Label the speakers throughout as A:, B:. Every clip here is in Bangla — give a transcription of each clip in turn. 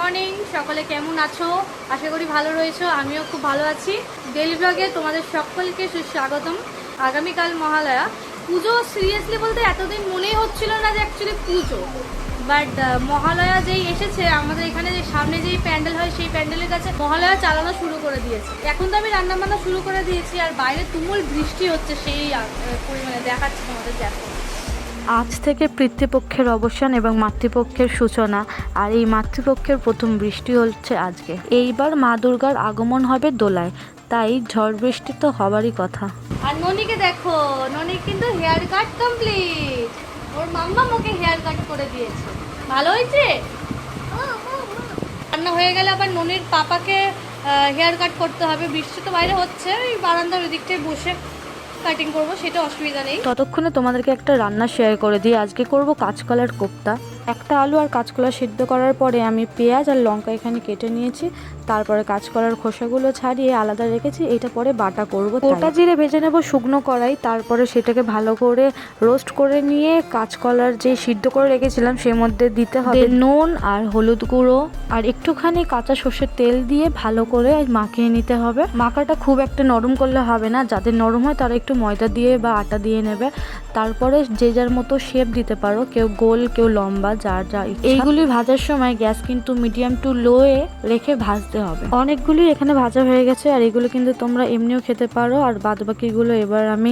A: মর্নিং, সকলে কেমন আছো? আশা করি ভালো রয়েছো। আমিও খুব ভালো আছি। ডেইলি ব্লগে তোমাদের সকলকে সুস্বাগতম। আগামীকাল মহালয়া পুজো। সিরিয়াসলি বলতে এতদিন মনেই হচ্ছিল না যে অ্যাকচুয়ালি পুজো, বাট মহালয়া যেই এসেছে আমাদের এখানে যে সামনে যেই প্যান্ডেল হয় সেই প্যান্ডেলের কাছে মহালয়া চালানো শুরু করে দিয়েছে। এখন তো আমি রান্নাবান্না শুরু করে দিয়েছি আর বাইরে তুমুল বৃষ্টি হচ্ছে, সেই পরিমাণে দেখাচ্ছি তোমাদের। দেখো,
B: আজ থেকে পিতৃপক্ষের অবসান এবং মাতৃপক্ষের সূচনা, আর এই মাতৃপক্ষের প্রথম বৃষ্টি হচ্ছে আজকে। এইবার মা দুর্গার আগমন হবে দোলায়, তাই ঝড় বৃষ্টি তো হবারই কথা।
A: আর ননিকে দেখো, ননি কিন্তু হেয়ার কাট কমপ্লিট। ওর মাম্মা ওকে হেয়ার কাট করে দিয়েছে। ভালো হয়েছে। রান্না হয়ে গেলে আবার ননির পাপাকে হেয়ার কাট করতে হবে। বৃষ্টি তো বাইরে হচ্ছে, ওই বারান্দার ওই দিকটায় বসে কাটিং করবো, সেটা অসুবিধা নেই।
B: ততক্ষণে তোমাদেরকে একটা রান্না শেয়ার করে দিই। আজকে করব কাঁচকলার কোপ্তা। একটা আলু আর কাঁচকলা সিদ্ধ করার পরে আমি পেঁয়াজ আর লঙ্কা এখানে কেটে নিয়েছি। তারপরে কাঁচকলার খোসাগুলো ছাড়িয়ে আলাদা রেখেছি। এটা পরে বাটা করব। গোটা জিরে ভেজে নেব শুকনো কড়াই, তারপরে সেটাকে ভালো করে রোস্ট করে নিয়ে কাঁচকলার যে সিদ্ধ করে রেখেছিলাম সেই মধ্যে দিতে হবে নুন আর হলুদ গুঁড়ো আর একটুখানি কাঁচা সর্ষের তেল দিয়ে ভালো করে মাখিয়ে নিতে হবে। মাখাটা খুব একটা নরম করলে হবে না, যাদের নরম হয় তারা একটু ময়দা দিয়ে বা আটা দিয়ে নেবে। তারপরে যে যার মতো শেপ দিতে পারো, কেউ গোল কেউ লম্বা, যার যা ইচ্ছা। এইগুলি ভাজার সময় গ্যাস কিন্তু মিডিয়াম টু লোয়ে রেখে ভাজতে হবে। অনেকগুলি এখানে ভাজা হয়ে গেছে, আর এগুলো কিন্তু তোমরা এমনিও খেতে পারো। আর বাদবাকিগুলো এবার আমি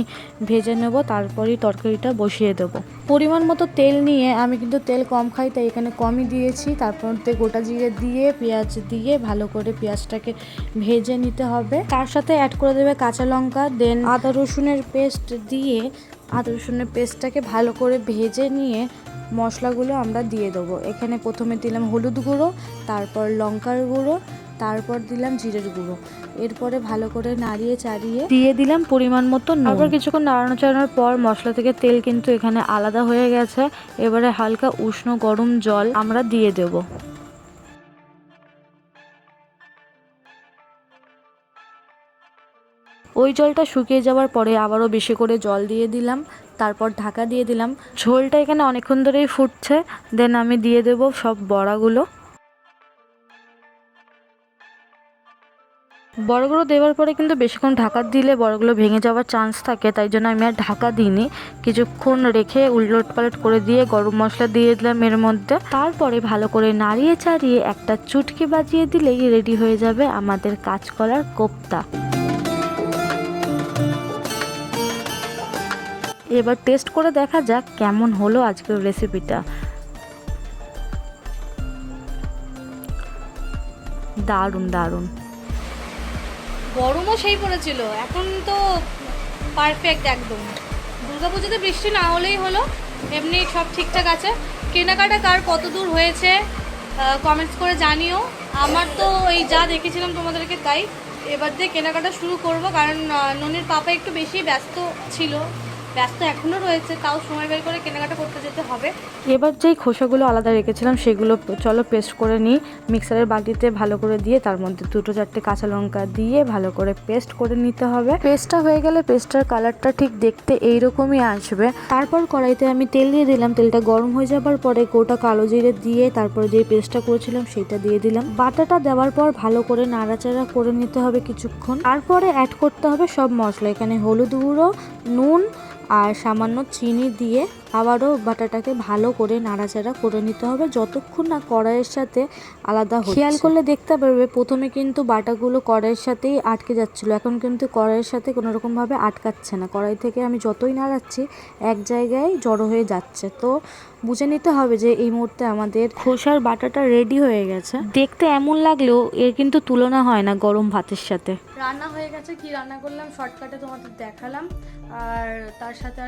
B: ভেজে নেব, তারপরেই তরকারিটা বসিয়ে দেবো। পরিমাণ মতো তেল নিয়ে, আমি কিন্তু তেল কম খাই তাই এখানে কমই দিয়েছি। তারপর গোটা জিরে দিয়ে পেঁয়াজ দিয়ে ভালো করে পেঁয়াজটাকে ভেজে নিতে হবে। তার সাথে অ্যাড করে দেবে কাঁচা লঙ্কা, দেন আদা রসুনের পেস্ট দিয়ে আদা রসুনের পেস্টটাকে ভালো করে ভেজে নিয়ে মশলাগুলো আমরা দিয়ে দেবো। এখানে প্রথমে দিলাম হলুদ গুঁড়ো, তারপর লঙ্কার গুঁড়ো, তারপর দিলাম জিরের গুঁড়ো। এরপরে ভালো করে নাড়িয়ে চাড়িয়ে দিয়ে দিলাম পরিমাণ মতো নুন। তারপর কিছুক্ষণ নাড়ানো চাড়ানোর পর মশলা থেকে তেল কিন্তু এখানে আলাদা হয়ে গেছে। এবারে হালকা উষ্ণ গরম জল আমরা দিয়ে দেবো। ওই জলটা শুকিয়ে যাওয়ার পরে আবারও বেশি করে জল দিয়ে দিলাম, তারপর ঢাকা দিয়ে দিলাম। ঝোলটা এখানে অনেকক্ষণ ধরেই ফুটছে। দেন আমি দিয়ে দেব সব বড়াগুলো। বড়াগুলো দেওয়ার পরে কিন্তু বেশিক্ষণ ঢাকা দিলে বড়াগুলো ভেঙে যাওয়ার চান্স থাকে, তাই জন্য আমি আর ঢাকা দিইনি। কিছুক্ষণ রেখে উলট পালট করে দিয়ে গরম মশলা দিয়ে দিলাম এর মধ্যে। তারপরে ভালো করে নাড়িয়ে চাড়িয়ে একটা চুটকি বাজিয়ে দিলেই রেডি হয়ে যাবে আমাদের কাঁচকলার কোপ্তা। এবার টেস্ট করে দেখা যাক কেমন হলো আজকের রেসিপিটা। দারুণ দারুণ।
A: গরমও সেই পড়েছিল, এখন তো পারফেক্ট একদম। দুর্গাপুজোতে বৃষ্টি না হলেই হলো, এমনি সব ঠিকঠাক আছে। কেনাকাটা কার কত দূর হয়েছে কমেন্টস করে জানিও। আমার তো এই যা দেখেছিলাম তোমাদেরকে তাই। এবার দিয়ে কেনাকাটা শুরু করব, কারণ ননির পাপা একটু বেশি ব্যস্ত ছিল, ব্যস্ত এখনও রয়েছে, তাও সময় বের করে কেনাকাটা করতে যেতে হবে।
B: এবার যেই খোসাগুলো আলাদা রেখেছিলাম সেগুলো চলো পেস্ট করে নিই। মিক্সারের বাটিতে ভালো করে দিয়ে তার মধ্যে 2-4টে কাঁচা লঙ্কা দিয়ে ভালো করে পেস্ট করে নিতে হবে। পেস্টটা হয়ে গেলে পেস্টটার কালারটা ঠিক দেখতে এইরকমই আসবে। তারপর কড়াইতে আমি তেল দিয়ে দিলাম। তেলটা গরম হয়ে যাবার পরে গোটা কালো জিরে দিয়ে তারপরে যে পেস্টটা করেছিলাম সেটা দিয়ে দিলাম। বাটাটা দেওয়ার পর ভালো করে নাড়াচাড়া করে নিতে হবে কিছুক্ষণ। তারপরে অ্যাড করতে হবে সব মশলা। এখানে হলুদ গুঁড়ো, নুন আর সামান্য চিনি দিয়ে আবারও বাটাটাকে ভালো করে নাড়াচাড়া করে নিতে হবে যতক্ষণ না কড়াইয়ের সাথে আলাদা হচ্ছে। খেয়াল করলে দেখতে পারবে প্রথমে কিন্তু বাটাগুলো কড়াইয়ের সাথেই আটকে যাচ্ছিল, এখন কিন্তু কড়াইয়ের সাথে কোনো রকমভাবে আটকাচ্ছে না। কড়াই থেকে আমি যতই নাড়াচ্ছি এক জায়গায় জড়ো হয়ে যাচ্ছে। তো বুঝে নিতে হবে যে এই মুহূর্তে আমাদের খোসার বাটাটা রেডি হয়ে গেছে। দেখতে এমন লাগলেও এর কিন্তু তুলনা হয় না গরম ভাতের সাথে।
A: রান্না হয়ে গেছে। কি রান্না করলাম শর্টকাটে তোমাদের দেখালাম। আর তার সাথে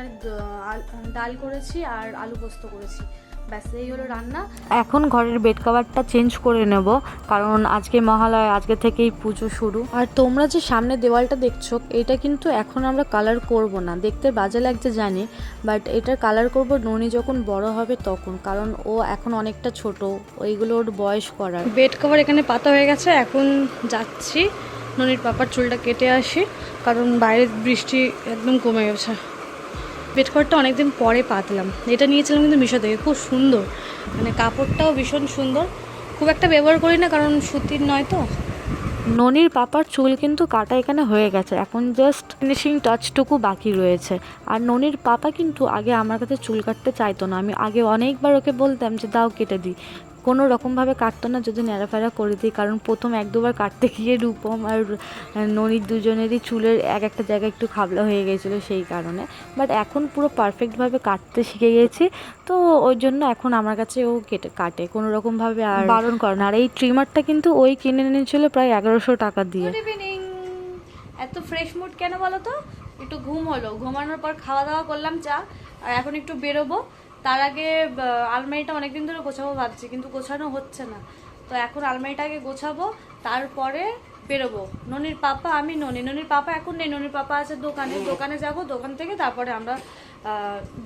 A: আর ডাল করেছি আর আলু পোস্ত করেছি, ব্যাস এই হলো রান্না।
B: এখন ঘরের বেড কভারটা চেঞ্জ করে নেব, কারণ আজকে মহালয়া, আজকে থেকেই পুজো শুরু। আর তোমরা যে সামনে দেওয়ালটা দেখছো এটা কিন্তু এখন আমরা কালার করব না, দেখতে বাজে লাগছে জানি, বাট এটার কালার করব ননি যখন বড় হবে তখন, কারণ ও এখন অনেকটা ছোট, ওইগুলো ওর বয়স করার।
A: বেড কভার এখানে পাতা হয়ে গেছে, এখন যাচ্ছি ননির পাপার চুলটা কেটে আসি, কারণ বাইরের বৃষ্টি একদম কমে গেছে। বেড কভারটা অনেকদিন পরে পাতলাম, এটা নিয়েছিলাম কিন্তু মিশো থেকে, খুব সুন্দর, মানে কাপড়টাও ভীষণ সুন্দর। খুব একটা ব্যবহার করি না, কারণ সুতির নয় তো।
B: ননির পাপার চুল কিন্তু কাটা এখানে হয়ে গেছে, এখন জাস্ট ফিনিশিং টাচটুকু বাকি রয়েছে। আর ননির পাপা কিন্তু আগে আমার কাছে চুল কাটতে চাইতো না, আমি আগে অনেকবার ওকে বলতাম যে দাও কেটে দিই, কোনো রকমভাবে কাটতো না যদি ন্যাড়াফেড়া করে দিই, কারণ প্রথম 1-2বার কাটতে গিয়ে রূপম আর ননির দুজনেরই চুলের এক একটা জায়গায় একটু খাবলা হয়ে গেছিলো সেই কারণে। বাট এখন পুরো পারফেক্টভাবে কাটতে শিখে গেছি, তো ওই জন্য এখন আমার কাছে ও কাটে কোনো রকমভাবে আর বারণ করে না। আর এই ট্রিমারটা কিন্তু ওই কিনে নিয়েছিল প্রায় 1100 টাকা দিয়ে।
A: Good evening. এত ফ্রেশ মুড কেন বলো তো? একটু ঘুম হলো, ঘুমানোর পর খাওয়া দাওয়া করলাম, চা, আর এখন একটু বেরোবো। তার আগে আলমারিটা অনেকদিন ধরে গোছাবো ভাবছি, কিন্তু গোছানো হচ্ছে না। তো এখন আলমারিটা আগে গোছাবো, তারপরে বেরোবো। ননির পাপা, আমি ননির পাপা এখন নেই, ননির পাপা আছে দোকানে যাব, দোকান থেকে তারপরে আমরা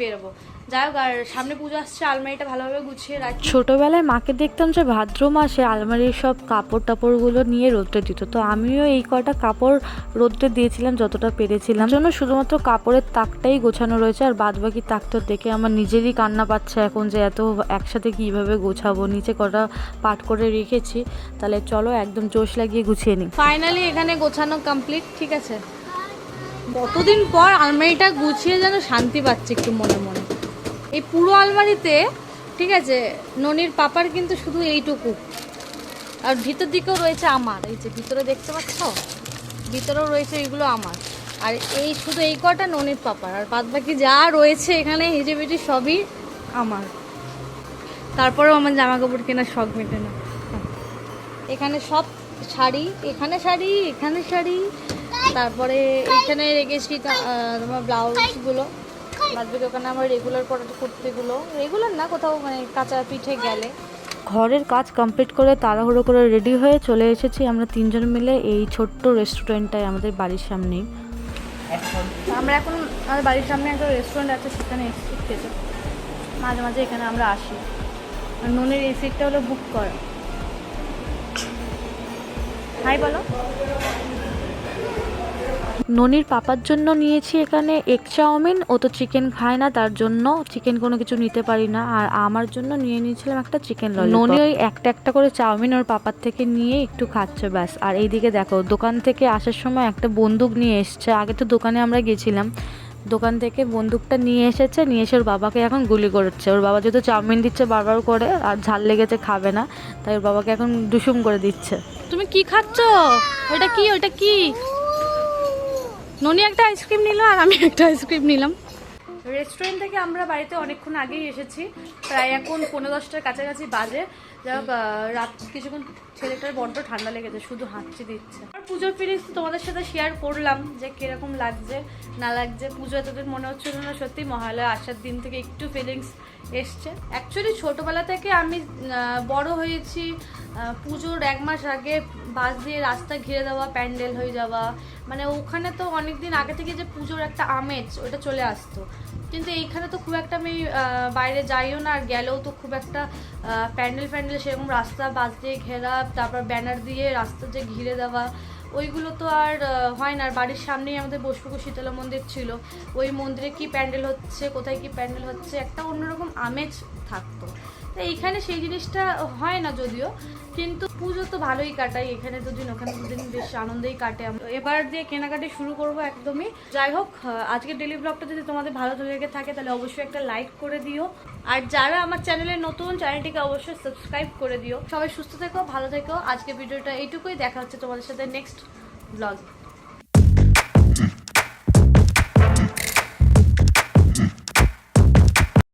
A: বেরোবো। যাই হোক, আর সামনে পুজো আসছে, আলমারিটা ভালোভাবে গুছিয়ে রাখি।
B: ছোটবেলায় মাকে দেখতাম যে ভাদ্র মাসে আলমারির সব কাপড় টাপড়গুলো নিয়ে রোদ্রে দিত, তো আমিও এই কটা কাপড় রোদ্রে দিয়েছিলাম যতটা পেরেছিলাম। জন্য শুধুমাত্র কাপড়ের তাকটাই গোছানো রয়েছে, আর বাদ বাকি তাকটা দেখে আমার নিজেরই কান্না পাচ্ছে এখন যে এত একসাথে কীভাবে গোছাবো। নিচে কটা পাট করে রেখেছি, তাহলে চলো একদম জোশ লাগিয়ে গুছিয়ে নিই।
A: ফাইনালি এখানে গোছানো কমপ্লিট, ঠিক আছে। কতদিন পর আলমারিটা গুছিয়ে যেন শান্তি পাচ্ছি একটু মনে মনে। এই পুরো আলমারিতে, ঠিক আছে, ননির পাপার কিন্তু শুধু এইটুকু, আর ভিতর দিকেও রয়েছে আমার, এই যে ভিতরে দেখতে পাচ্ছ, ভিতরেও রয়েছে, এইগুলো আমার। আর এই শুধু এই কটা ননির পাপার, আর বাদ বাকি যা রয়েছে এখানে হিজিবিজি সবই আমার। তারপরেও আমার জামা কাপড় কেনার শখ মেটে না। এখানে সব শাড়ি, এখানে শাড়ি, এখানে শাড়ি, তারপরে এখানে রেখেছি তোমার ব্লাউজগুলো, বাদবাকি ওখানে আমার রেগুলার পরাতে কুর্তিগুলো, রেগুলার না, কোথাও মানে কাঁচা পিঠে গেলে।
B: ঘরের কাজ কমপ্লিট করে তাড়াহুড়ো করে রেডি হয়ে চলে এসেছি আমরা তিনজন মিলে এই ছোট্ট রেস্টুরেন্টটায় আমাদের বাড়ির সামনেই।
A: আমরা এখন আমাদের বাড়ির সামনে একটা রেস্টুরেন্ট আছে, সেখানে এসেছি খেতে। মাঝে মাঝে এখানে আমরা আসি। আর নুনের এই সিটটা হলো বুক করা। হাই বলো।
B: ননির পাপার জন্য নিয়েছি এখানে এগ চাউমিন, ও তো চিকেন খায় না, তার জন্য চিকেন কোনো কিছু নিতে পারি না। আর আমার জন্য নিয়ে নিয়েছিলাম একটা চিকেন ললিপপ। ননি ওই একটা একটা করে চাউমিন ওর পাপার থেকে নিয়ে একটু খাচ্ছে ব্যাস। আর এইদিকে দেখো, দোকান থেকে আসার সময় একটা বন্দুক নিয়ে এসছে। আগে তো দোকানে আমরা গেছিলাম, দোকান থেকে বন্দুকটা নিয়ে এসেছে, নিয়ে এসে ওর বাবাকে এখন গুলি করছে। ওর বাবা যেহেতু চাউমিন দিচ্ছে বারবার করে, আর ঝাল লেগেছে খাবে না, তাই ওর বাবাকে এখন দুষুম করে দিচ্ছে।
A: তুমি কি খাচ্ছ? ওইটা কি? ওইটা কি? ননি একটা আইসক্রিম নিল আর আমি একটা আইসক্রিম নিলাম। রেস্টুরেন্ট থেকে আমরা বাড়িতে অনেকক্ষণ আগেই এসেছি, প্রায় এখন 10:15টার কাছাকাছি বাজে। যাই হোক, রাত কিছুক্ষণ ছেলেটার বড্ড ঠান্ডা লেগেছে, শুধু হাঁচি দিচ্ছে। আর পুজোর ফিলিংস তোমাদের সাথে শেয়ার করলাম যে কিরকম লাগছে না লাগছে। পুজো এতদিন মনে হচ্ছিল না, সত্যি মহালয়া আসার দিন থেকে একটু ফিলিংস এসছে। অ্যাকচুয়ালি ছোটোবেলা থেকে আমি বড় হয়েছি পুজোর 1 মাস আগে বাস দিয়ে রাস্তা ঘিরে দেওয়া, প্যান্ডেল হয়ে যাওয়া, মানে ওখানে তো অনেক দিন আগে থেকে যে পুজোর একটা আমেজ ওটা চলে আসতো। কিন্তু এইখানে তো খুব একটা আমি বাইরে যাইও না, আর গেলেও তো খুব একটা প্যান্ডেল সেরকম রাস্তা বাস দিয়ে ঘেরা, তারপর ব্যানার দিয়ে রাস্তা যে ঘিরে দেওয়া, ওইগুলো তো আর হয় না। আর বাড়ির সামনেই আমাদের বসপুকুর শীতলা মন্দির ছিল, ওই মন্দিরে কি প্যান্ডেল হচ্ছে, কোথায় কি প্যান্ডেল হচ্ছে, একটা অন্যরকম আমেজ থাকতো। তো এইখানে সেই জিনিসটা হয় না যদিও, কিন্তু পুজো তো ভালোই কাটাই, এখানে দুদিন ওখানে দুদিন, বেশ আনন্দেই কাটে। এবার দিয়ে কেনাকাটি শুরু করব একদমই। যাই হোক, আজকের ডেলি ব্লগটা যদি তোমাদের ভালো লেগে থাকে তাহলে অবশ্যই একটা লাইক করে দিও, আর যারা আমার চ্যানেলে নতুন, চ্যানেলটিকে অবশ্যই সাবস্ক্রাইব করে দিও। সবাই সুস্থ থেকো, ভালো থেকো। আজকে ভিডিওটা এইটুকুই, দেখা হচ্ছে তোমাদের সাথে নেক্সট ব্লগে।